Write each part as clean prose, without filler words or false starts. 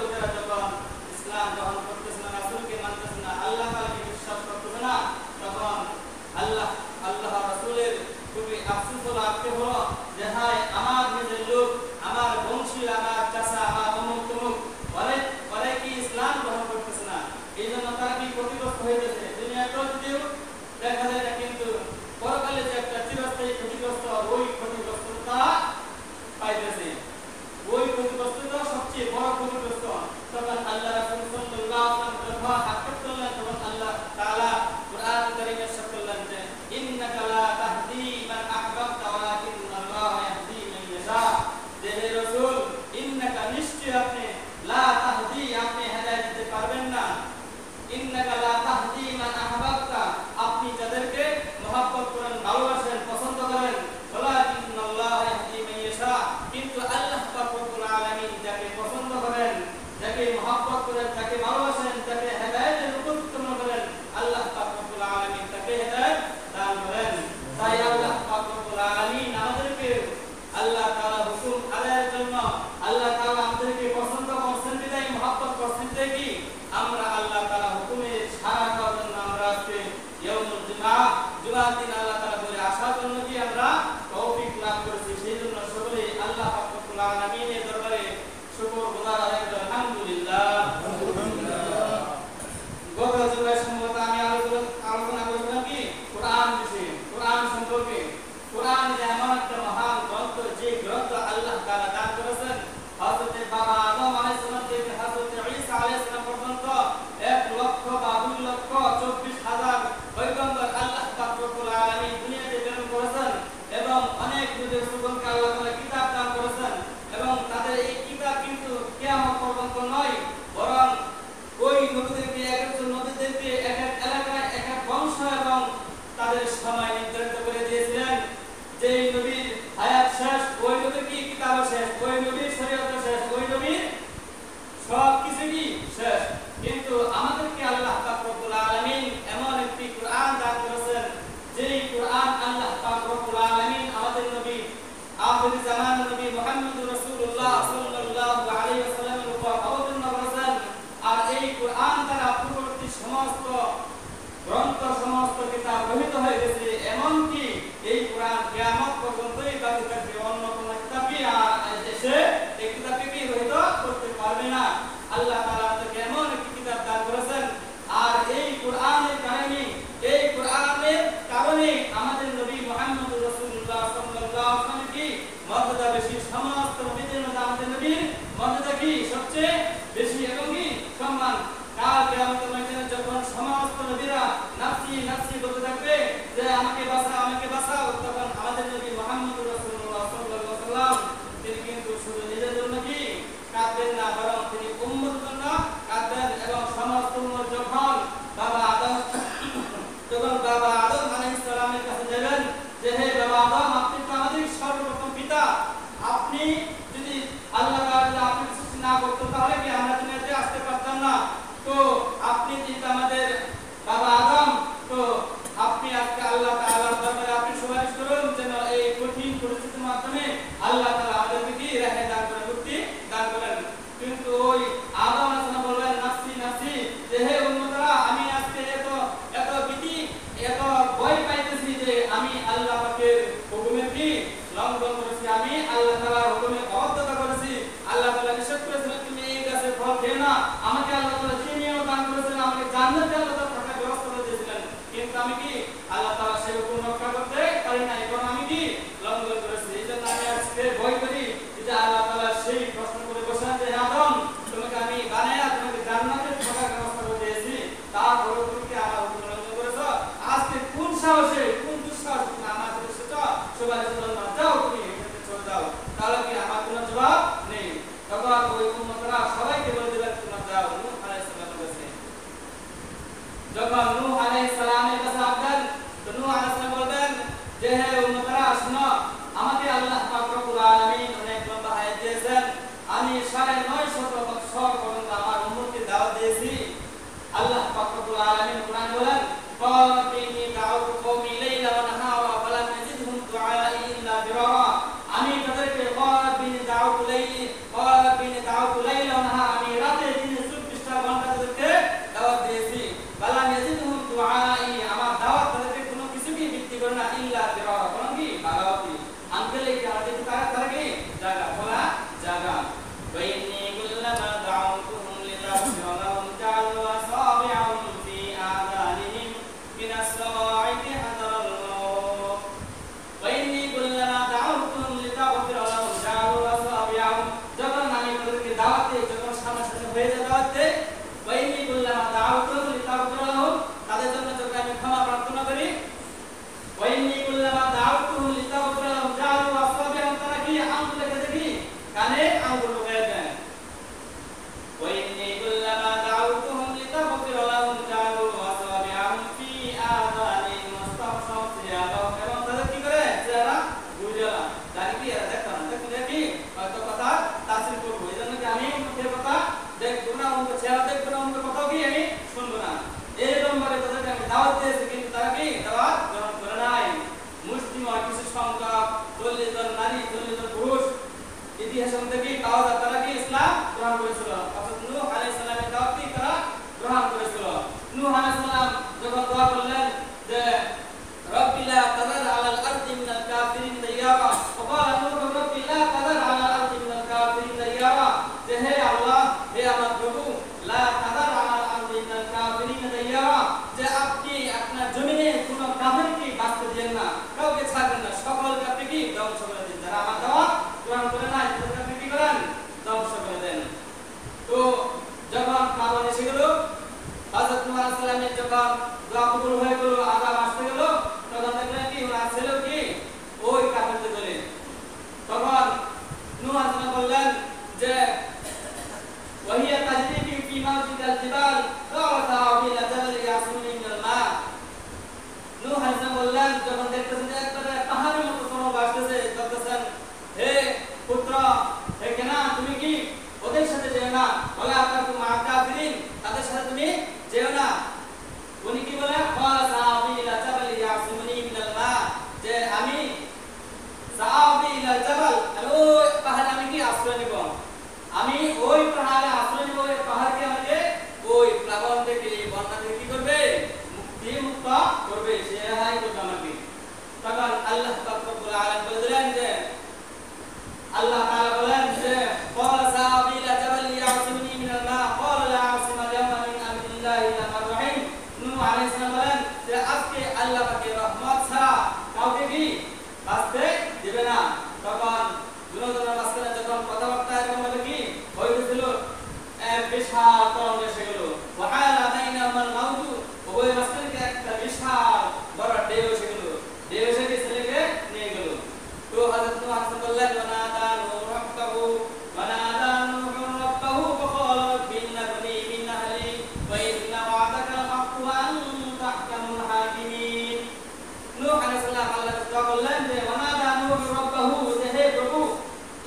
লোকেরা যখন ইসলাম গ্রহণ করতেছে না, রাসূলকে মানতেছে না, আল্লাহ তাআলাকে বিশ্বাস করতেছে না, তখন আল্লাহ রাসূলের খুবই আফসোস হলো, আক্ষেপ হলো যে হায় আমার নিজের লোক, আমার বংশী, আমার চাচা, আমার অমুক তমুক ওরা কি ইসলাম গ্রহণ করতেছে না, এই জন্য তারা কি ক্ষতিগ্রস্ত হয়েছে। দুনিয়াতেও যদিও দেখা যায় না, কিন্তু পরকালে যে একটা চিরস্থায়ী ক্ষতিগ্রস্ত, ওই ক্ষতিগ্রস্ততা পাইতেছে, ওই ক্ষতিগ্রস্ততা সবচেয়ে বড় ক্ষতিগ্রস্ত। তখন আল্লাহ রাসূল সাল্লাল্লাহু আলাইহি ওয়াসাল্লাম যখন আক্ষেপ করলেন, তখন আল্লাহ তাআলা কুরআন কারীমে ইরশাদ করলেন যে ইন্নাকা লা তাহদি মান আহবাবতা ওয়ালাকিন্নাল্লাহ ইয়াহদি মান ইয়াশা। যে হে রাসূল, ইন্নাকা নিশ্চয় আপনি, লা তাহদি আপনি হেদায়েত দিতে পারবেন না, ইন্নাকা লা তাহদি মান আহবাবতা আপনি যাদেরকে মহব্বত করেন, ভালোবাসেন, পছন্দ করেন, ওয়ালাকিন্নাল্লাহ ইয়াহদি মান ইয়াশা কিন্তু আল্লাহ পাক রব্বুল আলামিন যাকে পছন্দ করেন, যাকে মহব্বত করেন, যাকে ভালোবাসেন, যাকে হেদায়েতের উপযুক্ত মনে করেন, আল্লাহ পাক রব্বুল আলামিন তাকে হেদায়েত দান করেন। তাই আল্লাহ পাক রব্বুল আলামিন আমাদেরকে আল্লাহ তাআলা হুকুম আদায়ের জন্য, আল্লাহ তাআলা আমাদেরকে পছন্দ করছেন বিধায় মহব্বত করছেন দেখি আমরা আল্লাহ তাআলা হুকুমের সারা করার জন্য আমরা আজকে ইয়াউমুল জুমার দিন আল্লাহ তাআলা বলে আসার জন্য কি আমরা তৌফিক লাভ করেছি। সেই জন্য সকলে আল্লাহ পাক রব্বুল আলামিনের দরবারে শুকর গুযার আদায় করি আলহামদুলিল্লাহ। গত জুমায় সম্ভবত আমি আলোচনা করেছিলাম কি কোরআন বিষয়ে, কোরআন সম্পর্কে। কোরআন যে এমন একটা মহান গ্রন্থ, যে গ্রন্থ আল্লাহ তাআলা দান করেছেন হযরত বাবা আদম আলাইহিস সালাম থেকে হযরত ঈসা আলাইহিস সালাম পর্যন্ত 1 লক্ষ বা 2 লক্ষ 24,000 পয়গম্বর আল্লাহ পাক রব্বুল আলামিন দুনিয়াতে প্রেরণ করেছেন এবং অনেক নবীদের সুগণকে আল্লাহ তাআলা কিতাব দান করেছেন এবং তাদের এই কিতাব কিন্তু কিয়ামত পর্যন্ত নয়, বরং ওই নবীদেরকে একজন নবীদেরকে এক এক এলাকায় এক এক বংশ এবং তাদের সময় নির্ধারিত করে দিয়েছিলেন। যেই নবীর হায়াত শেষ, ওই নবীর কি কিতাব শেষ, ওই নবীর শরীয়ত শেষ, ওই নবীর সব কিছু কি শেষ। কিন্তু আমাদেরকে আল্লাহ পাক রব্বুল আলামিন এমন একটি কোরআন দান করেছেন, যেই কোরআন আল্লাহ পাক রব্বুল আলামিন আমাদের নবী আখির জামানার নবী মুহাম্মদুর রাসূলুল্লাহ সাল্লাল্লাহু আলাইহি ওয়াসাল্লামের উপর অবতীর্ণ করেছেন। আর এই কোরআন দ্বারা পূর্ববর্তী সমস্ত গ্রন্থ, সমস্ত কিতাব রহিত হয়ে গেছে, এমনকি এই কোরআন কিয়ামত পর্যন্তই বাকি থাকবে, অন্য কোনো কিতাবই আর এসে এই কিতাবকে রহিত করতে পারবে না। আল্লাহ তাআলা আমাদেরকে এমন একটি কিতাব দান করেছেন, আর এই কোরআনের কারণে, এই কোরআনের কারণে আমাদের নবী মুহাম্মদুর রাসূলুল্লাহ সাল্লাল্লাহু আলাইহি ওয়াসাল্লাম কি মর্যাদা বেশি, সমস্ত নবীদের মধ্যে আমাদের নবীর মর্যাদা কি সবচেয়ে বেশি এবং কি সম্মান। কাল কিয়ামতের ময়দানে যখন সমস্ত নবীরা নাফসি নাফসি বলতে থাকবে যে আমাকে বাঁচাও, আমাকে বাঁচাও, তখন আমাদের নবী মুহাম্মদুর রাসূলুল্লাহ সাল্লাল্লাহু আলাইহি ওয়াসাল্লাম তিনি কিন্তু শুধু নিজের জন্য কি কাঁদবেন না, বরং তিনি উম্মতের জন্য কাঁদবেন। এবং সমস্ত উম্মত যখন বাবা আদম আলাইহিস সালামের কাছে যাবেন যে হে বাবা আদম, আপনি তো আমাদের সর্বপ্রথম পিতা, আপনি যদি আল্লাহ তাআলা আপনি সৃষ্টি না করতেন তাহলে কি আমরা দুনিয়াতে আসতে পারতাম না। তো আপনি যেহেতু আমাদের বাবা আদম, তো আপনি আজকে আল্লাহ তাআলার দরবারে আপনি সুপারিশ করুন যেন এই কঠিন পরিস্থিতির মাধ্যমে আল্লাহ তাআলা আমাদেরকে কি রেহাই দান করেন, মুক্তি দান করেন। কিন্তু ওই আদম আলাইহিস সালাম বললেন নাফসি নাফসি, যে হে উম্মতরা, আমি আজকে এত ভীতি, এত ভয় পাইতেছি যে আমি আল্লাহ পাকের হুকুমের কি লঙ্ঘন করেছি, আমি আল্লাহ তাআলার হুকুমের অবাধ্যতা করেছি। আল্লাহ তাআলা নিষেধ করেছিলেন তুমি এই গাছের ফল খেও না, আমাকে আল্লাহ তাআলা চিনিও দান করেছিলেন, আমাকে জান্নাতে আল্লাহ তাআলা থাকার ব্যবস্থা করে দিয়েছিলেন, কিন্তু আমি কি আল্লাহ তাআলা সেই হুকুম রক্ষা করতে পারি না এবং আমি কি লঙ্ঘন করেছি। এই জন্য আমি আজকে ভয় করি যে আল্লাহ তাআলা সেই প্রশ্ন করে বসেন যে আদম, তোমাকে আমি বানায়া তোমাকে জান্নাতে থাকার ব্যবস্থা করে দিয়েছি, তারপরেও তুমি কি আমার হুকুম লঙ্ঘন করেছো। আজকে কোন সাহসে, কোন দুঃসাহসে আমার সাথে সেটা সবাই যাও, তুমি এখানে চলে যাও, তাহলে কি আমার কোনো জবাব নেই। তখন ওই উম্মতরা সবাইকে বলে দিলেন তোমরা যাও নূহ আলাইহিস সালামের কাছে। হয়ে যায় দাওয়াতে ওয়াইনি কুল্লামা দাউতুহুম লিতাগফিরা লাহুম তাদের জন্য যখন আমি ক্ষমা প্রার্থনা করি ওয়াইনি কুল্লামা দাউতুহুম লিতাগফিরা লাহুম জালু আসওয়াবিহুম তারা কি আঙ্গুল রেখে দেখি কানে আঙ্গুল ঢুকিয়ে দেন ওয়াইনি কুল্লামা দাউতুহুম লিতাগফিরা লাহুম জালু আসওয়াবিহুম ফি আযানিহিম ওয়াস্তাগফারু সিয়াবাহুম এবং তাদের কি করে যারা বুঝালা জানি কি এরা দেখো না দেখি হয়তো কথা তাসির করব এজন্য কি আমি মুখের কথা দেখবো না উনকে চেহারা দেখবো না উনকে কথাও কি আমি শুনবো না এরকম ভাবে তাদেরকে আমি দাওয়াত দিয়েছি কিন্তু তারা কি দাওয়াত গ্রহণ করে নাই মুসলিম আর কিছু সংখ্যক 40 জন নারী 40 জন পুরুষ ইতিহাসের মধ্যে কি পাওয়া যায় তারা কি ইসলাম গ্রহণ করেছিল অর্থাৎ নূহ আলাইহিস সালামের দাওয়াত কি তারা গ্রহণ করেছিল নূহ আলাইহিস সালাম যখন দোয়া করলেন যে রব্বি লা তাযার আলাল আরদি মিনাল কাফিরিন দাইয়ারা ওয়াকালা নূহ রব্বি লা তাযার আলাল আরদি মিনাল কাফিরিন দাইয়ারা যে হে আল্লাহ হে আমার প্রভু লা তাযার আলাল আরদি মিনাল কাফিরিন দাইয়ারা যে আপনি আপনার জমিনে কোনো কাফিরকে বাঁচতে দেন না কাউকে ছাড়বেন না সকলকে আপনি কি ধ্বংস করে দেন যারা আমার দাওয়াত গ্রহণ করে না তাদেরকে আপনি কি করেন ধ্বংস করে দেন তো যখন কামান এসে গেল হযরত নূহ আলাইহিস সালামের যখন দোয়া কবুল হয়ে গেল আযাব আসতে গেল তখন দেখলেন কি ওনার ছেলে কি ওই কাফেরদের দলে তখন নূহ আলাইহিস সালাম বললেন যে ওয়াহিয়া তাজরিবি ফি মাউজিদাল জিবাল কাওয়াতা বিল জাবাল ইয়াসমিনি মিনাল মা নূহ আলাইহিস সালাম বললেন যখন দেখতেছেন যে একবারে পাহাড়ের মতো সময় আসতেছে দেখতেছেন হে পুত্র হে কেনা তুমি কি ওদের সাথে যেও না বলে আপনার তুমি কাফিরিন তাদের সাথে তুমি যেও না উনি কি বলে কাওয়াতা বিল জাবাল ইয়াসমিনি মিনাল মা যে আমি সাআবি ইলা জাবাল ওই পাহাড়ে আমি কি আশ্রয় নিব আমি ওই পাহাড়ে আশ্রয় নিব ওই পাহাড়কে আমাকে ওই প্লাবন থেকে বন্যা থেকে কি করবে মুক্ত করবে সে রেহাই করবে আমাকে তখন আল্লাহ পাক রব্বুল আলামিন বলে দিলেন যে আল্লাহ তাআলা বলেন যে ক্বালা সাআবি ইলা জাবাল ইয়াসিমনি মিনাল মা ক্বালা লা আসিমা আল-ইয়াওমা মিন আমরিল্লাহি ইল্লা মান রাহিম নূহ আলাইহিস সালাম বলেন যে আজকে আল্লাহ পাকের রহমত ছাড়া কাউকে কি বাঁচতে দিবে না তখন দুজনের মাঝখানে যখন কথাবার্তা এরকম ভাবে কি হইতেছিল বিশাল তরঙ্গ এসে গেল ওয়াহালা বাইনাহুমাল মাউজু উভয় মাঝখানে একটা বিশাল বড় ঢেউ এসে গেল ঢেউ এসে ছেলেকে নিয়ে গেল তো হযরত নূহ আলাইহিস বললেন ওয়ানাদা নূহ রাব্বাহু ওয়ানাদা নূহ রাব্বাহু ফাকালা রাব্বি ইন্না বনি মিন আহলি ওয়া ইন্না ওয়া'দাকা al-haqqu wa anta ahkamul hakimin নূহ আলাইহিস সালাম আল্লাহকে দোয়া করলেন যে ওয়ানাদা নূহ রাব্বাহু যে হে প্রভু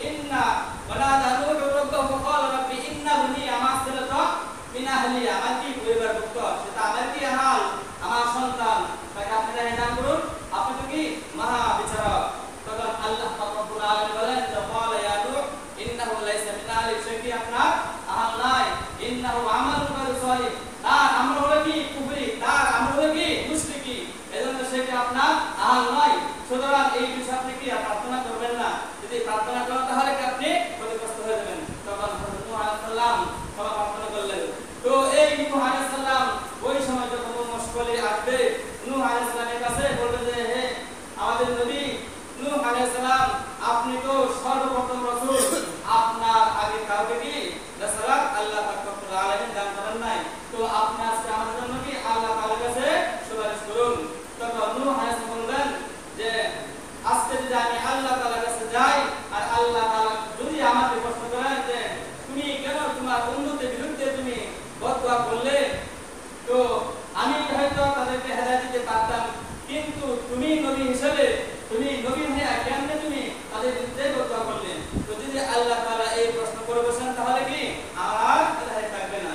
ইন্না ওয়ানাদা নূহ রাব্বাহু ফাকালা রাব্বি ইন্না বনি আমার ছেলে তো মিন আহলি আমার কি পরিবারভুক্ত সেটা আমার কি হাল আমার সন্তান তাকে আপনি দান করুন আপনি তো কি মহা বিচারক তখন আল্লাহ পাক রব্বুল আলামিন বলেন যে ক্বালা ইয়া নূহ ইন্নাহু লাইসা মিন আহলি সে কি আপনার আহল নাই ইন্নাহু আমালুন গায়রু সালিহ তার আমল হলো কি কুফরি তার আমল হলো কি মুশরিকি এজন্য সে কি আপনার আহল নয় সুতরাং এই বিষয়ে আপনি কি প্রার্থনা করবেন না যদি প্রার্থনা করেন তাহলে কি আপনি ক্ষতিগ্রস্ত হয়ে যাবেন তখন হযরত নূহ আলাইহিস সালাম ক্ষমা প্রার্থনা করলেন তো এই নূহ আলাইহিস সালাম ওই সময় যখন মুশকিলে আসবে নূহ আলাইহিস সালামের কাছে বলবে যে হে আমাদের নবী নূহ আলাইহিস সালাম আপনি তো সর্বপ্রথম রাসূল আপনার আগে কাউকে কি রাসূলাত আল্লাহ পাক রব্বুল আলামিন দান করেন নাই তো আপনি আজকে আমাদের জন্য কি আল্লাহ তাআলার কাছে সুপারিশ করুন তখন নূহ আলাইহিস সালাম বললেন যে আজকে যদি আমি আল্লাহ তাআলার কাছে যাই আর আল্লাহ তাআলা যদি আমাকে প্রশ্ন করেন যে তুমি কেন তোমার উম্মতের বিরুদ্ধে তুমি বদদোয়া করলে তো আমি হয়তো তাদেরকে হেদায়েত দিতে পারতাম কিন্তু তুমি নবী হিসেবে তুমি নবী হয়ে কেমনে তুমি তাদের বিরুদ্ধে বদদোয়া করলে তো যদি আল্লাহ তাআলা এই প্রশ্ন করে বসেন তাহলে কি আর হেদায়েত থাকবে না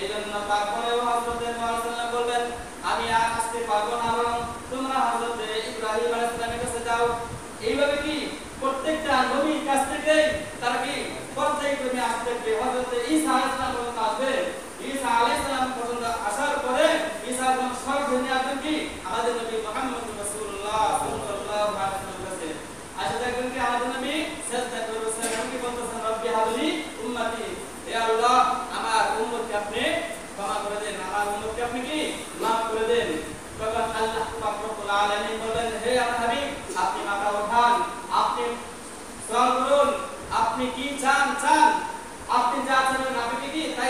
এইজন্য তারপরে হযরত নূহ আলাইহিস সালাম বলবেন আমি আর আসতে পারবো না বরং তোমরা হযরত ইব্রাহিম আলাইহিস সালামের কাছে যাও এইভাবে কি প্রত্যেকটা নবীর কাছ থেকে তারা কি পর্যায়ক্রমে আসতে থাকবে হযরত ঈসা আলাইহিস সালাম পর্যন্ত আসবে ঈসা আলাইহিস সালাম পর্যন্ত আসার পরে ঈসা আলাইহিস সালাম সর্বজনীন আসবেন কি আমাদের নবী মুহাম্মদ রাসূলুল্লাহ সাল্লাল্লাহু আলাইহি ওয়াসাল্লাম কাছে আসা দেখবেন কি আমাদের নবী সাজদা করবেন কি বলতেছেন রব্বি হাবলি উম্মতি হে আল্লাহ আমার উম্মতকে আপনি ক্ষমা করে দেন আমার উম্মতকে আপনি কি মাফ করে দেন তখন আল্লাহ পাক রব্বুল আলামিন বলেন হে আমার হাবিব আপনি মাথা উঠান আপনি সওয়াল করুন আপনি কি চান আপনি যা চান আপনি কি তাই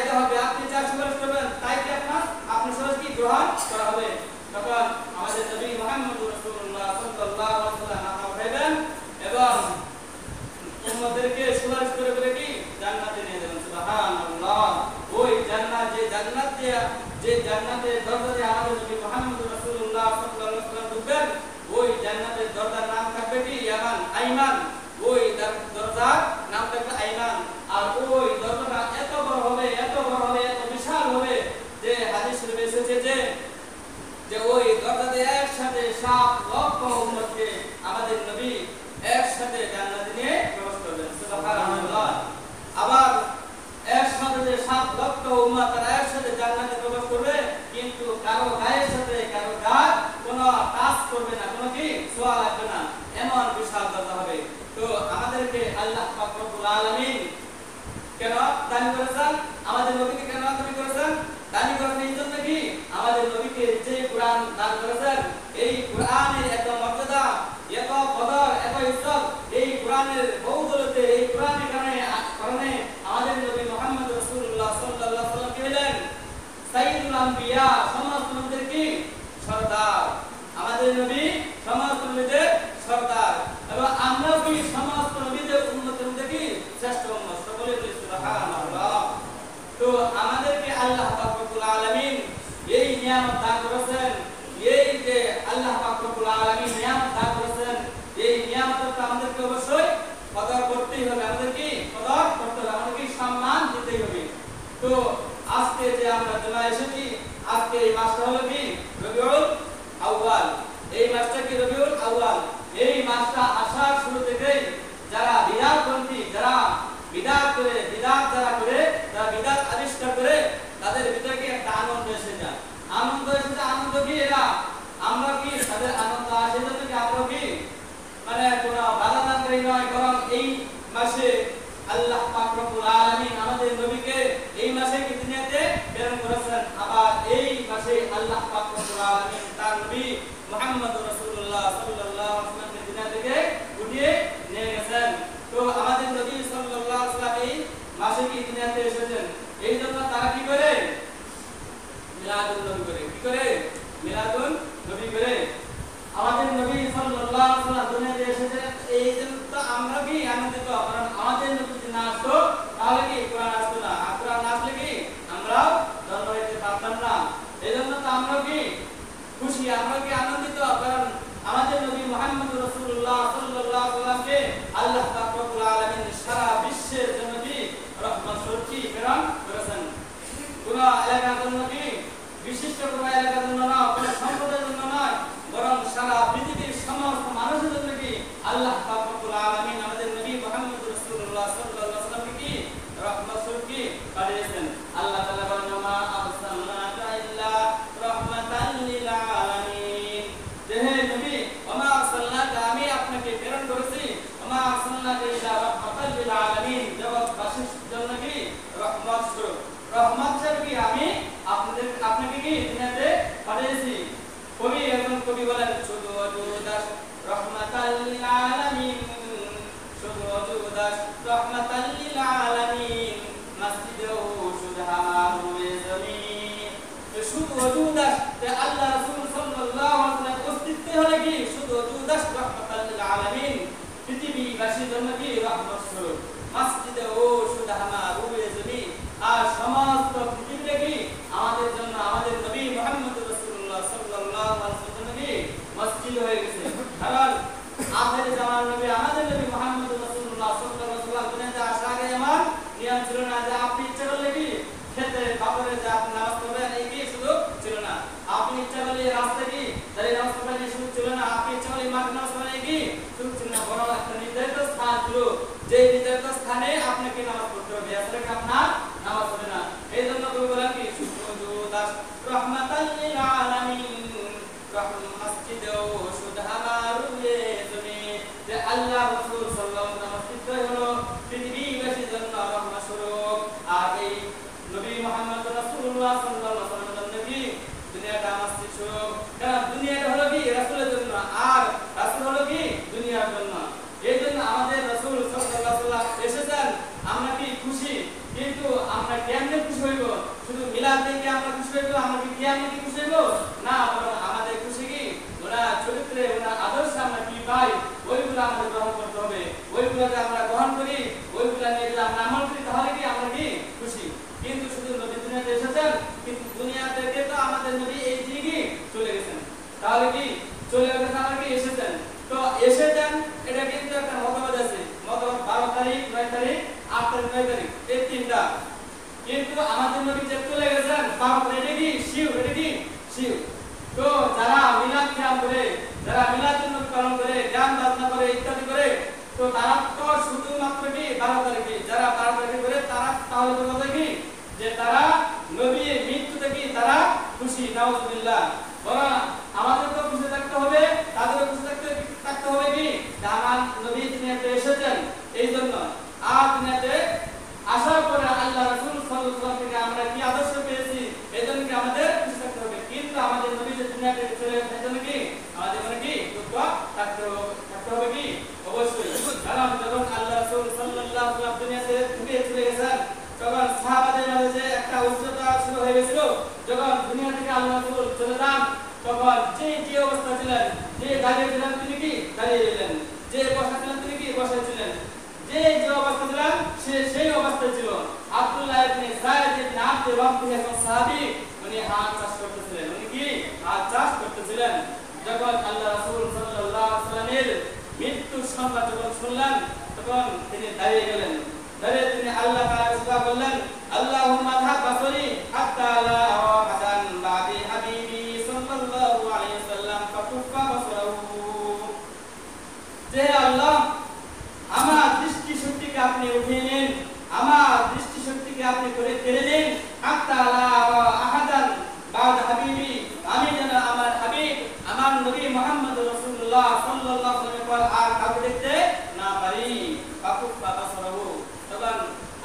যে জান্নাতের দরজা দিয়ে আমাদের নবী মুহাম্মদ রাসূলুল্লাহ সাল্লাল্লাহু আলাইহি ওয়াসাল্লাম ঢুকবেন, ওই জান্নাতের দরজার নাম থাকবে কি? ইয়ামান, আইমান। ওই দরজার নাম থাকবে আইমান। আর ওই দরজাটা এত বড় হবে, এত বড় হবে, এত বিশাল হবে যে হাদিস শরীফে এসেছে যে ওই দরজা দিয়ে একসাথে 7 লক্ষ উম্মতকে আমাদের নবী একসাথে জান্নাতে নিয়ে প্রবেশ করবেন। সুবহানাল্লাহ। আবার একসাথে যে 7 লক্ষ উম্মত তারা একসাথে জান্নাতে প্রবেশ করবে, কিন্তু কারো গায়ের সাথে কারো গা কোনো টাচ করবে না, কোনো কি ছোঁয়া লাগবে না, এমন বিশাল দরজা হবে। তো আমাদেরকে আল্লাহ পাক রব্বুল আলামিন কেন দান করেছেন? আমাদের নবীকে কেন দান করেছেন? দান করেছেন এই জন্য কি আমাদের নবীকে যে কোরআন দান করেছেন, এই কোরআনের এত মর্যাদা, এত কদর, এত ইজ্জত এই কোরআনের বদৌলতে, এই কোরআনের কারণে আমাদের নবী মুহাম্মদ রাসূলুল্লাহ সাল্লাল্লাহু আলাইহি ওয়াসাল্লাম কে হলেন সাইয়্যিদুল আম্বিয়া, সমস্ত নবীদের কি সরদার। আমাদের নবী সমস্ত নবীদের সরদার, এবং আমরা কি সমস্ত নবীদের উম্মতের মধ্যে কি শ্রেষ্ঠ উম্মত। সকলে বলি সুবহানাল্লাহ। তো আমাদেরকে আল্লাহ পাক রব্বুল আলামিন এই নিয়ামত দান করেছেন, এই যে আল্লাহ পাক রব্বুল আলামিন নিয়ামত দান করেছেন, এই নিয়ামতটা আমাদেরকে অবশ্যই কদর করতেই হবে। আমাদের কি কদর করতে হবে, আমাদের কি সম্মান দিতেই হবে। তো আজকে যে আমরা জমা এসেছি, আজকে এই মাসটা হলো কি রবিউল আউয়াল। এই মাসটা কি রবিউল আউয়াল। এই মাসটা আসার শুরু থেকেই যারা বিদআতপন্থী, যারা বিদআত করে, বিদআত যারা করে, যারা বিদআত আবিষ্কার করে, তাদের ভিতরে কি একটা আনন্দ এসে যায়। আনন্দ এসে যায়, আনন্দ কি এরা আমরা কি তাদের আনন্দ আসে জন্য কি আমরা কি মানে কোনো বাধা দানকারী নয়, বরং এই মাসে আল্লাহ পাক রব্বুল আলামিন আমাদের নবীকে এই মাসে কি দুনিয়াতে প্রেরণ করেছেন। আবার এই মাসে আল্লাহ পাক রব্বুল আলামিন তার নবী মুহাম্মদ রাসূলুল্লাহ সাল্লাল্লাহু আলাইহি ওয়াসাল্লামকে দুনিয়া থেকে উঠিয়ে নিয়ে গেছেন। তো আমাদের নবী সাল্লাল্লাহু আলাইহি ওয়াসাল্লাম এই মাসে কি দুনিয়াতে এসেছেন, এই জন্য তারা কি করে মিলাদুন নবী করে, কি করে মিলাদুন নবী করে। আমাদের নবী সাল্লাল্লাহু আলাইহি ওয়াসাল্লাম দুনিয়াতে এসেছেন, এই জন্য তো আমরা কি আনন্দিত, কারণ আমাদের নবী যদি না আসতো তাহলে কি কোরআন আসতো না, আর কোরআন না আসলে কি আমরাও জন্ম নিতে পারতাম না। এই জন্য তো আমরা কি খুশি, আমরা কি আনন্দিত, কারণ আমাদের নবী মুহাম্মদ রাসূলুল্লাহ সাল্লাল্লাহু আলাইহি ওয়াসাল্লামকে আল্লাহ পাক রব্বুল আলামিন সারা বিশ্বের জন্য কি রহমত স্বরূপ প্রেরণ করেছেন। কোন এলাকার জন্য কি বিশিষ্ট কোন এলাকার জন্য না, কোন সম্প্রদায়ের জন্য নয়, বরং সারা পৃথিবীর সমস্ত মানুষের জন্য কি আল্লাহ পাক রব্বুল আলামিন আমাদের নবী মুহাম্মদ রাসূলুল্লাহ সাল্লাল্লাহু আলাইহি ওয়াসাল্লামকে কি রহমত স্বরূপ পাঠিয়েছেন। আল্লাহ তাআলা বলেন মা আরসালনাকা ইল্লা রাহমাতাল লিল আলামিন, হে নবী ওমা আরসালনাকা আমি আপনাকে প্রেরণ করেছি, ওমা আরসালনাকা ইল্লা রাহমাতাল লিল আলামিন জগৎবাসীর জন্য কি রহমত স্বরূপ, রহমত স্বরূপ আমি আপনাকে কি দুনিয়াতে পাঠিয়েছি। কবি একজন কবি বলেন শুধু অজুদাস রহমাতাল লিল আলামিন, শুধু অজুদাস রহমাতাল লিল আলামিন, মসজিদেও শুধু হামারুয়ে জমিন। শুধু অজুদাস যে আল্লাহ রাসূল সাল্লাল্লাহু আলাইহি ওয়াসাল্লাম অস্তিত্ব হলে কি শুধু অজুদাস রহমাতাল লিল আলামিন, পৃথিবীবাসীর জন্য কি রহমত স্বরূপ, মসজিদেও শুধু হামারুয়ে জমিন, আর সমস্ত পৃথিবীতে কি আমাদের জন্য আমাদের নবী মুহাম্মদ রাসূলুল্লাহ সাল্লাল্লাহু আলাইহি ওয়াসাল্লাম কি মসজিদ হয়ে গেছে। কারণ আখেরি জামানার নবী আমাদের নবী মুহাম্মদ রাসূলুল্লাহ সাল্লাল্লাহু আলাইহি ওয়াসাল্লাম দুনিয়াতে আসার আগে এমন নিয়ম ছিল না যে আপনি ইচ্ছা করলে কি খেতে কাপড়ে যে আপনি নামাজ পড়বেন এই কি শুধু ছিল না, আপনি ইচ্ছা করলে রাস্তায় কি দাঁড়িয়ে নামাজ পড়বেন এই শুধু ছিল না, আপনি ইচ্ছা করলে মাঠে নামাজ পড়বেন এই কি শুধু ছিল না, বরং একটা নির্ধারিত স্থান ছিল, যে নির্ধারিত স্থানে আপনাকে নামাজ পড়তে হবে, আসলে কি আপনার নামাজ হবে না। এই জন্য কবি বলেন কি শুধু দাস রহমাতাল লিল আলামিন, মসজিদেও শুধু হামারুয়ে জমিন, যে আল্লাহ রাসূল সাল্লাল্লাহু আলাইহি ওয়াসাল্লাম মসজিদ হলো পৃথিবীবাসীর জন্য রহমত স্বরূপ। আর এই নবী মুহাম্মদ রাসূলুল্লাহ সাল্লাল্লাহু আলাইহি ওয়াসাল্লামের জন্য কি দুনিয়াটা মসজিদ স্বরূপ, কারণ দুনিয়াটা হলো কি রাসূলের জন্য, আর রাসূল হলো কি দুনিয়ার জন্য। এই জন্য আমাদের রাসূল সাল্লাল্লাহু আলাইহি ওয়াসাল্লাম এসেছেন, আমরা কি খুশি, কিন্তু আমরা কেমনে খুশি হইব, শুধু মিলাদ দেখে আমরা খুশি হইব, আমরা কি কেমনে কি খুশি হইব না, বরং আমাদের খুশি কি ওনার চরিত্রে, ওনার আদর্শে আমরা কি পাই ওইগুলো আমাদের গ্রহণ করতে হবে, ওইগুলোকে আমরা গ্রহণ করি, ওইগুলো নিয়ে যদি আমরা আমল করি তাহলে কি আমরা কি খুশি। কিন্তু শুধু নবী দুনিয়াতে এসেছেন, কিন্তু নবী যে চলে গেছেন পাপ এটা কি শিব এটা কি শিব তো যারা মিলাদ কিয়াম করে যারা মিলাদুন নবী পালন করে গান বাজনা করে ইত্যাদি করে তো তারা তো শুধুমাত্র কি 12 তারিখে যারা 12 তারিখে করে তারা তাহলে বোঝা কি যে তারা নবীর মৃত্যুতে কি তারা খুশি নাউজুবিল্লাহ বরং আমাদের তো খুশি থাকতে হবে তাদেরও খুশি থাকতে হবে কি যে আমার নবী দুনিয়াতে এসেছেন এই জন্য আর দুনিয়াতে আসার পরে আল্লাহ রাসূল সাল্লাল্লাহু আলাইহি ওয়াসাল্লাম থেকে আমরা কি আদর্শ পেয়েছি এজন্য কি আমাদের খুশি থাকতে হবে কিন্তু আমাদের নবী যে দুনিয়াতে চলে গেছেন এজন্য কি আমাদের মনে কি দুঃখ থাকতে হবে কি অবশ্যই কারণ যখন আল্লাহ রাসূল সাল্লাল্লাহু আলাইহি ওয়াসাল্লাম দুনিয়াতে থেকে চলে গেছেন তখন সাহাবাদের মাঝে যে একটা উচ্চতা শুরু হয়ে গেছিল যখন দুনিয়া থেকে আল্লাহ রাসূল চলে যান তখন যে অবস্থা ছিলেন যে দাঁড়িয়ে ছিলেন তিনি কি দাঁড়িয়ে রইলেন যে বসা ছিলেন তিনি কি বসে ছিলেন যে অবস্থা ছিলেন সেই অবস্থায় ছিল আব্দুল্লাহ ইবনে যায়েদ ইবনে আব্দুর রাব্বিহ একজন সাহাবী উনি হাত চাষ করতেছিলেন উনি কি হাত চাষ করতেছিলেন যখন আল্লাহ রাসূল সাল্লাল্লাহু আলাইহি ওয়াসাল্লামের মৃত্যুর সংবাদ যখন শুনলেন তখন তিনি দাঁড়িয়ে গেলেন দাঁড়িয়ে তিনি আল্লাহ তাআলার দোয়া করলেন আল্লাহুম্মা যাহাব বাসরি হাত্তা লা আরা আহাদান বাদি হাবিবি সাল্লাল্লাহু আলাইহি ওয়াসাল্লাম ফাকুফা বাসরাহু যে আল্লাহ আমার দৃষ্টি শক্তিকে আপনি উঠিয়ে নিন আমার দৃষ্টি শক্তিকে আপনি করে কেড়ে নিন হাত্তা লা আরা আহাদান বাদ হাবিবি আমি যেন আমার হাবিব আমার নবী মুহাম্মদ রাসূলুল্লাহ সাল্লাল্লাহু আলাইহি ওয়াসাল্লাম আর কাউকে দেখতে না পারি ফাকুফা বাসরাহু তখন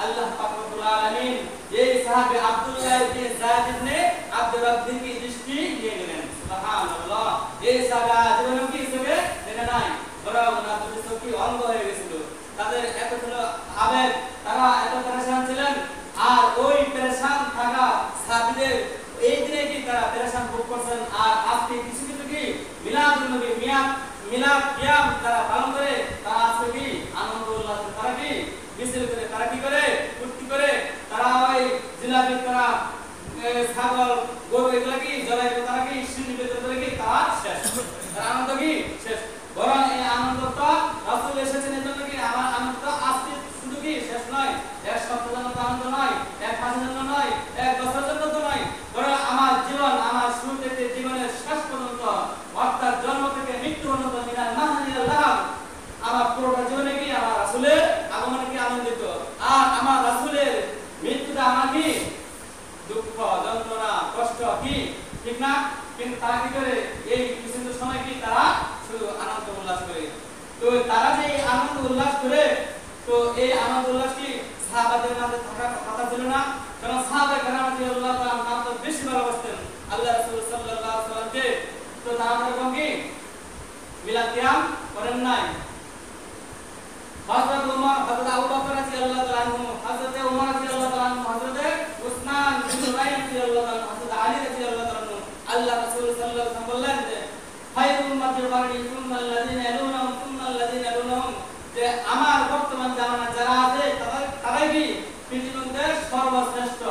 আল্লাহ পাক রব্বুল আলামিন এই সাহাবী আব্দুল্লাহ ইবনে যায়েদ ইবনে আব্দুর রাব্বিহি দৃষ্টি নিয়ে গেলেন সুবহানাল্লাহ এই সাহাবী জীবনে কি হিসেবে দেখে নাই বড় ওনাদের চোখে অন্ধ হয়ে গিয়েছিল তাদের এত ছিল আবেগ তারা এত পেরেশান ছিলেন আর ওই পেরেশান থাকা সাহাবীদের এই দিনে কি তারা পেরেশান ভোগ করছেন আর আজকে কিছু কি মিলাদুন নবী মিলাদ কিয়াম তারা পালন করে তারা আজকে কি আনন্দ উল্লাস তারা কি মিছিল করে তারা কি করে ফুর্তি করে তারা ওই জিলাপি তারা ছাগল গরু এগুলা কি জলাই তারা কি সিঁড়ি বেঁধে করে কি তারা শেষ তারা আনন্দ কি শেষ বরং এই আনন্দটা রাসূল এসেছেন এজন্য কি আমার আনন্দ আজকে শুধু কি শেষ নয় এক সপ্তাহের জন্য আনন্দ নয় এক মাসের জন্য নয় এক বছরের জন্য তো নয় বরং আমার জীবন আমার শুরু থেকে জীবনের শেষ পর্যন্ত অর্থাৎ জন্ম থেকে মৃত্যু পর্যন্ত মিনাল মাহানিল লাহাব আমার পুরোটা জীবনে কি আমার রাসূলের আগমনে কি আনন্দিত আর আমার রাসূলের মৃত্যুতে আমার কি দুঃখ যন্ত্রণা কষ্ট কি ঠিক না কিন্তু তারা কি করে এই কিছু সময় কি তারা শুধু আনন্দ উল্লাস করে তো তারা যে আনন্দ উল্লাস করে তো এই আনন্দ উল্লাস কি সাহাবাদের মাঝে থাকার কথা ছিল না কারণ সাহাবা কেরাম রাদিয়াল্লাহু তাআলা নাম তো বেশি ভালোবাসতেন আল্লাহ রাসূল সাল্লাল্লাহু আলাইহি ওয়াসাল্লামকে তো তারা এরকম কি মিলাদ কিয়াম করেন নাই হযরত ওমর হযরত আবু বকর রাদিয়াল্লাহু তাআলা আনহু হযরত ওমর রাদিয়াল্লাহু তাআলা আনহু হযরত উসমান বিন হুরাইন রাদিয়াল্লাহু তাআলা হযরত আলী রাদিয়াল্লাহু তাআলা আনহু আল্লাহ রাসূল সাল্লাল্লাহু আলাইহি ওয়াসাল্লাম বললেন যে খায়রুল উম্মাতিল বারী সুম্মা আল্লাযিনা ইয়ালুনহুম সুম্মা আল্লাযিনা ইয়ালুনহুম যে আমার বর্তমান জামানা যারা আছে তারাই কি পৃথিবীর সর্বশ্রেষ্ঠ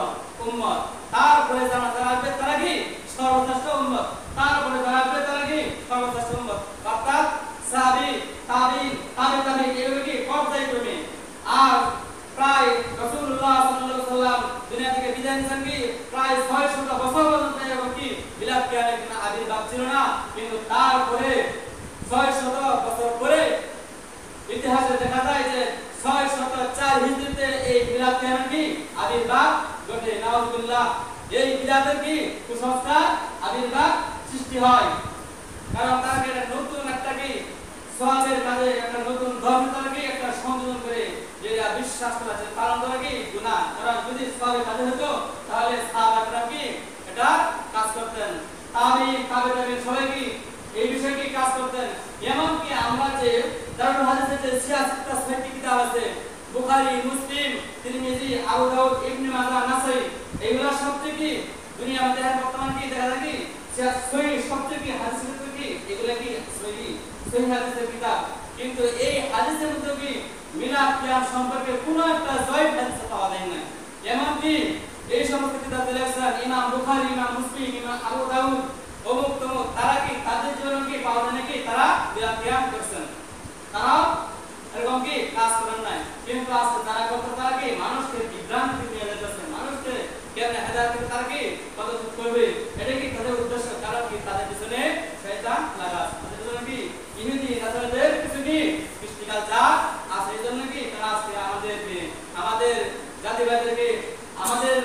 উম্মত তারপরে যারা আসবে তারা কি সর্বশ্রেষ্ঠ উম্মত তারপরে যারা আসবে তারা কি সর্বশ্রেষ্ঠ উম্মত অর্থাৎ সাহাবী তাবিঈন তাবিঈ এগুলো কি পর্যায়ক্রমে আর প্রায় রাসূলুল্লাহ সাল্লাল্লাহু আলাইহি ওয়াসাল্লাম দুনিয়া থেকে বিদায় নিয়েছেন কি প্রায় 600 বছর পর্যন্ত এরকম কি মিলাদ কিয়ামের কোনো আবির্ভাব ছিল না কিন্তু তারপরে 600 বছর পরে ইতিহাসে দেখা যায় যে 604 হিজরিতে এই মিলাদ কিয়ামের কি আবির্ভাব ঘটে নাউজুবিল্লাহ এই মিলাদের কি কুসংস্কার আবির্ভাব সৃষ্টি হয় কারণ তারা একটা নতুন একটা কি সমাজের কাজে একটা নতুন ধর্ম তারা কি একটা সংযোজন করে যে বিশ্বাস করা আছে পালন করা কি গুনাহ কারণ যদি সমাজের কাজে হতো তাহলে সাহাবারা কি এটা কাজ করতেন তাবিঈন সবাই কি এই বিষয়ে কি কাজ করতেন এমন কি আমরা যে দারুল হাদিসের যে 66টা কিতাব আছে বুখারী মুসলিম তিরমিজি আবু দাউদ ইবনে মাজাহ নাসাই এইগুলা সবচেয়ে কি দুনিয়ার মধ্যে বর্তমান কি দেখা যায় কি সহিহ সবচেয়ে কি হাদিসের কি এগুলা কি সহিহ হাদিসের কিতাব কিন্তু এই হাদিসের মধ্যে কি মিলাদ কিয়াম সম্পর্কে কোনো একটা জয়ীফ হাদিস পাওয়া যায় না এমন কি এই সমস্ত কিতাব লেখছেন ইমাম বুখারী ইমাম মুসলিম ইমাম আবু দাউদ অমুক তমুক তারা কি তাদের জীবনে কি পাওয়া যায় নাকি তারা মিলাদ কিয়াম করছেন তারা এরকম কি কাজ করেন নাই কিন্তু আজকে তারা করতে তারা কি মানুষকে বিভ্রান্তি নিয়ে যাচ্ছে মানুষকে সেখানে হেদায়েত থেকে তারা কি পদচ্যুত করবে, এটা কি তাদের উদ্দেশ্য, কারণ কি তাদের পিছনে শয়তান লাগা আছে, তাদের পিছনে কি ইহুদি নাসারাদের পিছনে কৃষ্টি কালচার আছে, এই জন্য কি তারা আজকে আমাদেরকে, আমাদের জাতি ভাইদেরকে, আমাদের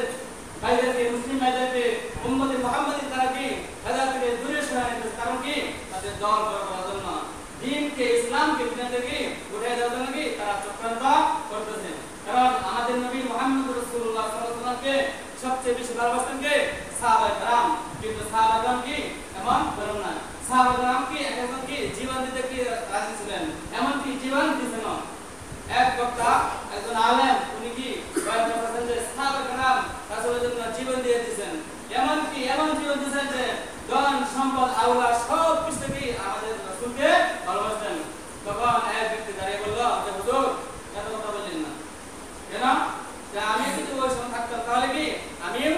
ভাইদেরকে, মুসলিম ভাইদেরকে, উম্মতে মুহাম্মাদি তারা কি হেদায়েত থেকে দূরে সরায় নিতেছে, কারণ কি তাদের দল বড় করার জন্য, দ্বীনকে, ইসলামকে দুনিয়া থেকে উঠে দেওয়ার জন্য কি তারা চক্রান্ত করতেছে। কারণ আমাদের নবী মুহাম্মদ রাসূলুল্লাহ সাল্লাল্লাহু আলাইহি ওয়াসাল্লামকে সবচেয়ে বেশি ভালোবাসতেন কে? সাহাবায়ে কেরাম। কিন্তু সাহাবায়ে কেরাম কি এমন বলেন না, সাহাবায়ে কেরাম কি একজন কি জীবন দিতে কি রাজি ছিলেন, এমন কি জীবন দিতেন। এক বক্তা, একজন আলেম, উনি কি বয়ান করতেছেন যে সাহাবায়ে কেরাম রাসূলের জন্য জীবন দিয়ে দিয়েছেন, এমন কি এমন জীবন দিয়েছেন যে ধন সম্পদ আওলা সব কিছু কি আমাদের রাসূলকে ভালোবাসতেন। তখন এক ব্যক্তি দাঁড়িয়ে বলল, যে হুজুর এত কথা বললেন না কেন? যে আমি যদি ওই সময় থাকতাম তাহলে কি আমিও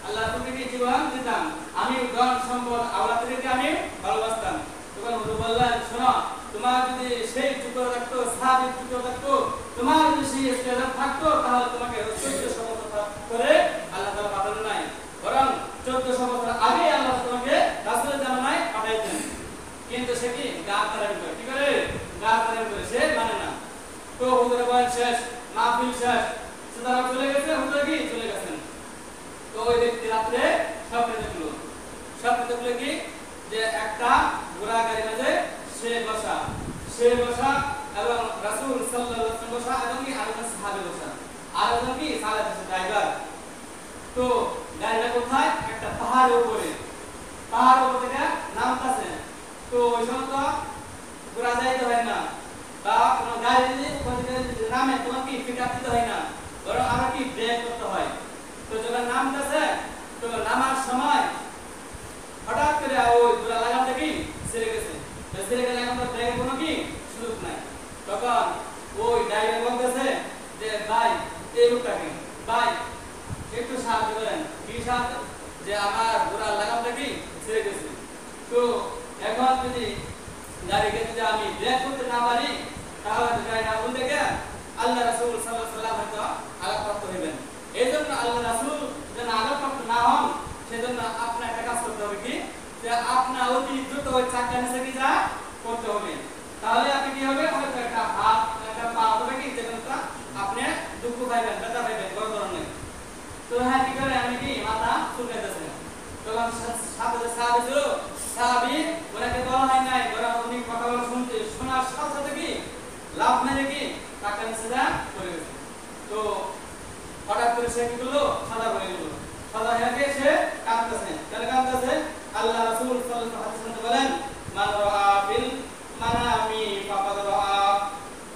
আল্লাহ রাসূলকে জীবন দিতাম, আমি ধন সম্পদ আওলা থেকে আমি ভালোবাসতাম। তখন হুজুর বললেন, শোনো, তোমার যদি সেই টুকরো থাকতো, সাহাবীর টুকরো থাকতো, তোমার যদি সেই ইস্তেদাদ থাকতো, তাহলে তোমাকে 1400 বছর করে আল্লাহ তাআলা পাঠানো নাই, বরং 1400 বছর আগে আল্লাহ তোমাকে রাসূলের জামানায় পাঠাইতেন। কিন্তু সে কি গা তারাই করে, কি করে গা তারাই করে, সে মানে না। তো হুজুরের বয়ান শেষ, মাহফিল শেষ, সে তারা চলে গেছে, হুজুর কি চলে গেছেন। তো ওই ব্যক্তি রাত্রে স্বপ্নে দেখলো, স্বপ্নে দেখলো কি যে একটা ঘোড়া গাড়ির মাঝে সে বসা এবং রাসূল সাল্লাল্লাহু আলাইহি ওয়াসাল্লাম বসা এবং কি আরেকজন সাহাবী বসা, আরেকজন কি সালাতের ড্রাইভার। তো গাড়িটা কোথায়? একটা পাহাড়ের উপরে, পাহাড়ের উপর থেকে নামতেছে। তো ওই সময় তো ঘোড়া যাইতে হয় না, বা কোনো গাড়ি যদি ওখান থেকে নামে তোমার কি পিক আপ দিতে হয় না, বরং আমার কি ব্রেক করতে হয়। তো যখন নামতেছে, তো নামার সময় হঠাৎ করে ওই ঘোড়া লাগামটা কি ছেড়ে গেছে, ছেড়ে গেলে এখন তো ব্রেকের কোনো কি সুযোগ নাই। তখন ওই ড্রাইভার বলতেছে যে ভাই এই লোকটাকে, ভাই একটু সাহায্য করেন। কি সাহায্য? যে আমার ঘোড়ার লাগামটা কি ছেড়ে গেছে, তো এখন যদি গাড়িকে যদি আমি ব্রেক করতে না পারি, তাহলে গাড়িটা উল্টে গিয়ে আল্লাহ রাসূল সাল্লাল্লাহু আলাইহি ওয়াসাল্লাম হয়তো আঘাতপ্রাপ্ত হইবেন। এই জন্য আল্লাহ রাসূল যেন আঘাতপ্রাপ্ত না হন, সেজন্য আপনার একটা কাজ করতে হবে কি, যে আপনার অতি দ্রুত ওই চাকা নিচে কি যা করতে হবে, তাহলে আপনি কি হবে, হয়তো একটা হাত একটা পা হবে কি যেটা আপনি দুঃখ পাইবেন, ব্যথা পাইবেন, বড় ধরনের। তো হ্যাঁ কি করে আমি কি মাথা চুলকাইতেছে। তখন সাথে সাহাবী ছিল, সাহাবী ওনাকে বলা হয় নাই, বরং উনি কথা বলা শুনতে শোনার সাথে সাথে কি লাভ মেরে কি টাকা নিচে যা করে গেছে। তো হঠাৎ করে সে কি করলো, সাদা হয়ে গেল। সাদা হয়ে গিয়ে সে কাঁদতেছে। কেন কাঁদতেছে? আল্লাহ রাসূল সাল্লাল্লাহু আলাইহি ওয়াসাল্লাম বলেন, মান রাআ ফিল মানামি ফাকাদ রাআ,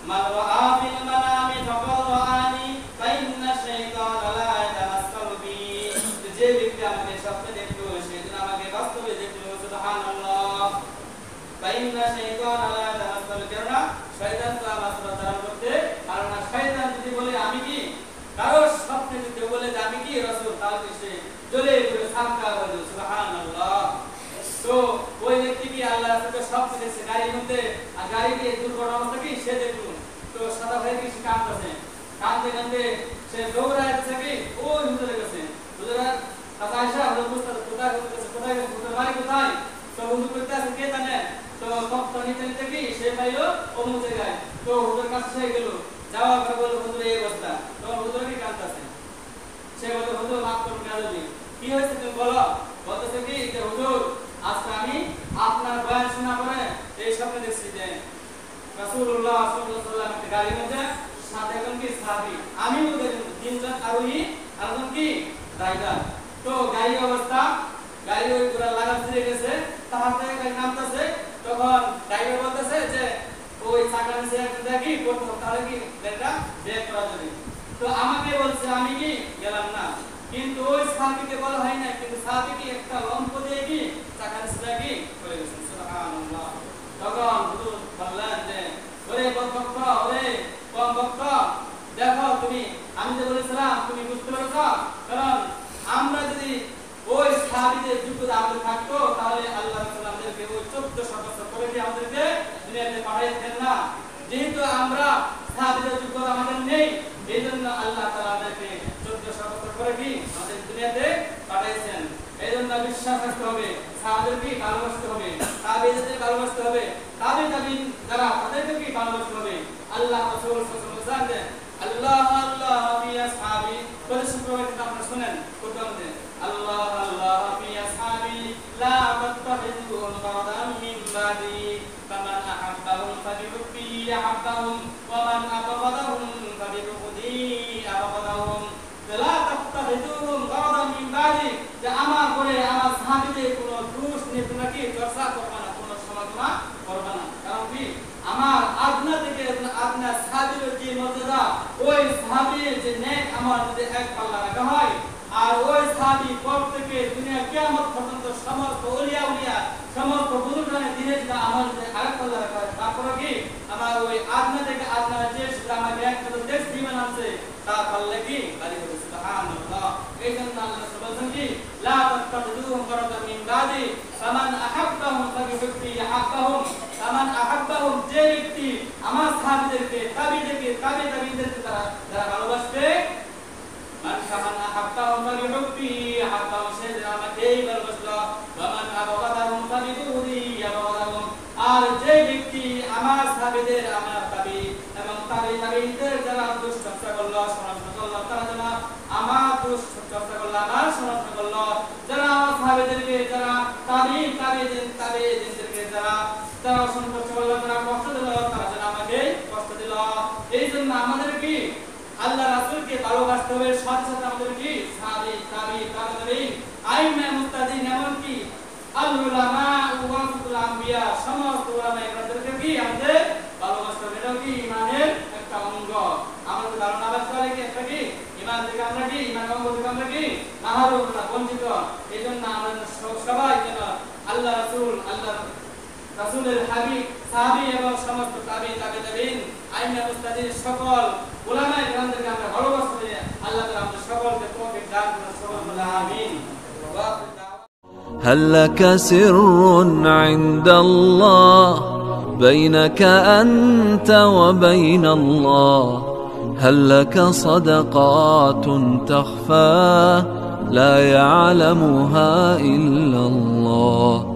মান রাআ ফিল মানামি ফাকাদ রাআনি, ফাইন্না শাইতানা লা ইয়াতামাসসালু বি। যে ব্যক্তি আমাকে স্বপ্নে দেখলো, সে যেন আমাকে বাস্তবে দেখলো। সুবহানাল্লাহ। ফাইন্না শাইতানা লা ইয়াতামাসসালু, কারণ শয়তান তো আমার ধারণ করতে পারে না। শয়তান যদি বলে আমি কি কারো স্বপ্নে যদি বলে যে আমি কি রাসূল, তাহলে সে জ্বলে পুড়ে ছারখার হয়ে যাবে। সুবহানাল্লাহ। তো ওই ব্যক্তি কি আল্লাহ রাসূলকে স্বপ্নে দেখছে গাড়ির মধ্যে, আর গাড়িকে দুর্ঘটনা অবস্থা কি সে দেখলো। তো সাদা ভাই কি কাঁদতেছে, কাঁদতে কাঁদতে সে দৌড়ায় যাচ্ছে কি ওই হুজুরের কাছে। হুজুরের কাছে আয়েশা হুজুর বুঝতে কোথায় কোথায় হুজুর বাড়ি কোথায়? তো হুজুর কইতে আছে কে জানে। তো তখন নিতে নিতে কি সে পাইলো অমুক জায়গায়। তো হুজুর কাছে সে গেল, যাওয়ার পরে বলল হুজুর এই অবস্থা। তখন হুজুর কি কাঁদতেছে। সে বলল হুজুর মাফ করুন, কাঁদবি কি হয়েছে তুমি বলো। বলতেছে কি যে হুজুর আজকে আমি আপনার বয়ান শোনা পরে এই স্বপ্নে দেখছি যে রাসূলুল্লাহ সাল্লাল্লাহু আলাইহি ওয়াসাল্লাম একটা গাড়ির মধ্যে সাথে একজন কি সাহাবী, আমিও দেখলাম তিনজন আরোহী আর একজন কি ড্রাইভার। তো গাড়ির অবস্থা, গাড়ি ওই ঘোড়া লাগাম ছিঁড়ে গেছে, তাহার থেকে গাড়ি নামতেছে। তখন ড্রাইভার বলতেছে যে ওই চাকা নিচে একটা কি করতে হবে, তাহলে কি গাড়িটা ব্রেক করা যাবে। তো আমাকে বলছে, আমি কি গেলাম না, কিন্তু ওই সাহাবীকে বলা হয় না, কিন্তু সাহাবী কি একটা লম্ফ দিয়ে কি চাকা নিচে কি করে গেছে। সুবহানাল্লাহ। তখন হুজুর বললেন যে ওরে বক্ত, ওরে কম বক্ত, দেখো তুমি আমি যে বলেছিলাম তুমি বুঝতে পারছো, কারণ আমরা যদি ওই সাহাবীদের যোগ্যতা আমাদের থাকতো, তাহলে আল্লাহ রাসূল আমাদেরকে ওই 1400 বছর পরে কি আমাদেরকে দুনিয়াতে পাঠাইতেন না। যেহেতু আমরা সাহাবীদের যোগ্যতা আমাদের নেই, এই জন্য আল্লাহ তাআলা আমাদেরকে 1400 বছর পরে কি আমাদের দুনিয়াতে পাঠাইছেন। এই জন্য বিশ্বাস রাখতে হবে, সাহাবাদেরকে ভালোবাসতে হবে, তাবেঈদেরকে ভালোবাসতে হবে, তাবেঈন যারা তাদেরকে ভালোবাসতে হবে। আল্লাহ রাসূল সাল্লাল্লাহু আলাইহি ওয়াসাল্লাম আল্লাহ আল্লাহ ফি আসহাবি বলে শুক্রবার কিন্তু আপনারা শুনেন কোরআনে আল্লাহ আল্লাহ ফি আসহাবি লা তাত্তাখিযুহুম গারাদান মিন বাদি ফামান আহাব্বাহুম ফাবিহুব্বি আহাব্বাহুম ওয়া মান আবগাদাহুম ফাবিবুগদি আবগাদাহুম লা তাত্তাখিযুহুম গারাদান মিন বাদি। যে আমার পরে আমার সাহাবীদের কোনো দোষ নিয়ে তোমরা কি চর্চা করবে না, কোনো সমালোচনা করবে না। কারণ কি আমার আদনা থেকে আদনা সাহাবীর যে মর্যাদা, ওই সাহাবীর যে নেক আমার যদি এক পাল্লা রাখা হয়, আর ওই সাহাবী পর থেকে দুনিয়া কিয়ামত পর্যন্ত সমস্ত ওলিয়া সমস্ত বুজুর্গদের দিনে যদি আমার যদি আরেক পাল্লা রাখা হয়, তারপরে কি আমার ওই আদনা থেকে আদনা যে আমাকে এক কত দেশ বিমান আছে তার পাল্লা কি বাড়ি হবে। সুবহানাল্লাহ। এই জন্য আল্লাহ বলেন কি লা তাত্তাখিযুহুম গারাদান মিন বাদি ফামান আহাব্বাহুম ফাবিহুব্বি আহাব্বাহুম। ফামান আহাব্বাহুম, যে ব্যক্তি আমার সাহাবীদেরকে তাবেঈদেরকে যারা ভালোবাসবে, ফামান আহাব্বাহুম ফাবিহুব্বি আহাব্বাহুম, সে আমাকেই ভালোবাসলো। ফামান আবগাদাহুম ফাবিবুগদি আবগাদাহুম, আর যে ব্যক্তি আমার সাহাবীদের আমার এবং তাবেঈদের যারা দুশ্চর্চা করলো, সমালোচনা করলো, তারা যেন আমার দুশ্চর্চা করলো, আমার সমালোচনা করলো, যারা আমার সাহাবীদেরকে যারা তাবেঈদেরকে যারা অসন্তুষ্ট করলো, যারা কষ্ট দিল, তারা যেন আমাকে কষ্ট দিল। এই জন্য আমাদের কি আল্লাহ রাসূলকে ভালোবাসতে হবে, সাথে সাথে আমাদের কি সাহাবী তাবেঈন আইম্মা মুজতাহিদিন এমনকি আল উলামা ওয়ারাসাতুল আম্বিয়া সমস্ত উলামা ইকরামদেরকে কি আমাদের ভালোবাসতে হবে। এটাও কি ইমানের একটা অঙ্গ। আমাদের ধারণা বাস করে কি একটা কি ইমান থেকে আমরা কি ইমান অঙ্গ থেকে আমরা কি মাহরুম না, বঞ্চিত। এই জন্য আমরা সবাই যেন আল্লাহ রাসূলের হাবিব সাহাবী এবং সমস্ত তাবেঈন আইম্মা মুজতাহিদিন সকল উলামা ইকরামদেরকে আমরা ভালোবাসতে হবে। আল্লাহ তাআলা আমাদের সকলকে তৌফিক দান করুন। সকল বলে আমিন। هل لك سر عند الله بينك أنت وبين الله؟ هل لك صدقات تخفى لا يعلمها إلا الله؟